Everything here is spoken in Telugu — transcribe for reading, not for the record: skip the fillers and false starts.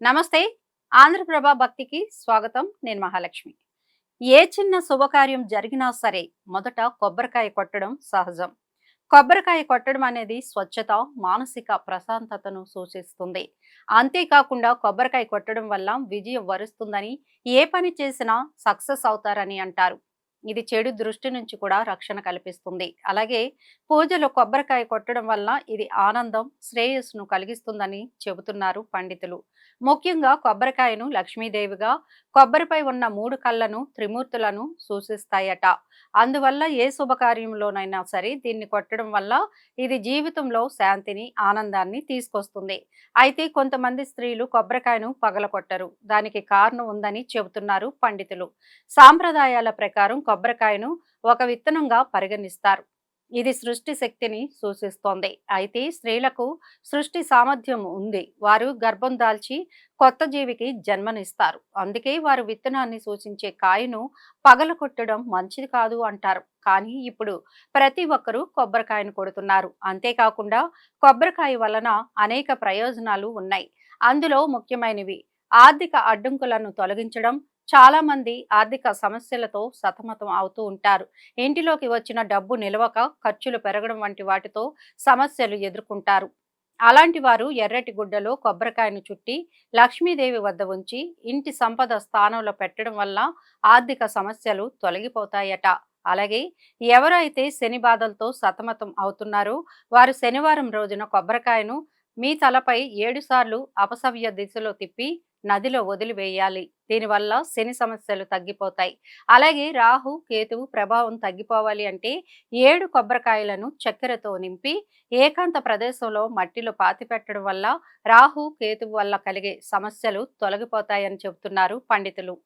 నమస్తే. ఆంధ్రప్రభ భక్తికి స్వాగతం. నేను మహాలక్ష్మి. ఏ చిన్న శుభకార్యం జరిగినా సరే మొదట కొబ్బరికాయ కొట్టడం సహజం. కొబ్బరికాయ కొట్టడం అనేది స్వచ్ఛత, మానసిక ప్రశాంతతను సూచిస్తుంది. అంతేకాకుండా కొబ్బరికాయ కొట్టడం వల్ల విజయం వరుస్తుందని, ఏ పని చేసినా సక్సెస్ అవుతారని అంటారు. ఇది చెడు దృష్టి నుంచి కూడా రక్షణ కల్పిస్తుంది. అలాగే పూజలో కొబ్బరికాయ కొట్టడం వల్ల ఇది ఆనందం, శ్రేయస్సును కలిగిస్తుందని చెబుతున్నారు పండితులు. ముఖ్యంగా కొబ్బరికాయను లక్ష్మీదేవిగా, కొబ్బరిపై ఉన్న 3 కళ్ళను, త్రిమూర్తులను సూచిస్తాయట. అందువల్ల ఏ శుభకార్యంలోనైనా సరే దీన్ని కొట్టడం వల్ల ఇది జీవితంలో శాంతిని, ఆనందాన్ని తీసుకొస్తుంది. అయితే కొంతమంది స్త్రీలు కొబ్బరికాయను పగలకొట్టరు. దానికి కారణం ఉందని చెబుతున్నారు పండితులు. సాంప్రదాయాల ప్రకారం కొబ్బరికాయను ఒక విత్తనంగా పరిగణిస్తారు. ఇది సృష్టి శక్తిని సూచిస్తోంది. అయితే స్త్రీలకు సృష్టి సామర్థ్యం ఉంది. వారు గర్భం దాల్చి కొత్త జీవికి జన్మనిస్తారు. అందుకే వారు విత్తనాన్ని సూచించే కాయను పగలగొట్టడం మంచిది కాదు అంటారు. కానీ ఇప్పుడు ప్రతి ఒక్కరూ కొబ్బరికాయను కొడుతున్నారు. అంతేకాకుండా కొబ్బరికాయ వలన అనేక ప్రయోజనాలు ఉన్నాయి. అందులో ముఖ్యమైనవి ఆర్థిక అడ్డంకులను తొలగించడం. చాలా మంది ఆర్థిక సమస్యలతో సతమతం అవుతూ ఉంటారు. ఇంటిలోకి వచ్చిన డబ్బు నిలవక ఖర్చులు పెరగడం వంటి వాటితో సమస్యలు ఎదుర్కొంటారు. అలాంటి వారు ఎర్రటి గుడ్డలో కొబ్బరికాయను చుట్టి లక్ష్మీదేవి వద్ద ఉంచి ఇంటి సంపద స్థానంలో పెట్టడం వల్ల ఆర్థిక సమస్యలు తొలగిపోతాయట. అలాగే ఎవరైతే శని బాధలతో సతమతం అవుతున్నారో వారు శనివారం రోజున కొబ్బరికాయను మీ తలపై 7 సార్లు అపసవ్య దిశలో తిప్పి నదిలో వదిలివేయాలి. దీనివల్ల శని సమస్యలు తగ్గిపోతాయి. అలాగే రాహు, కేతువు ప్రభావం తగ్గిపోవాలి అంటే 7 కొబ్బరికాయలను చక్కెరతో నింపి ఏకాంత ప్రదేశంలో మట్టిలో పాతిపెట్టడం వల్ల రాహు, కేతువు వల్ల కలిగే సమస్యలు తొలగిపోతాయని చెబుతున్నారు పండితులు.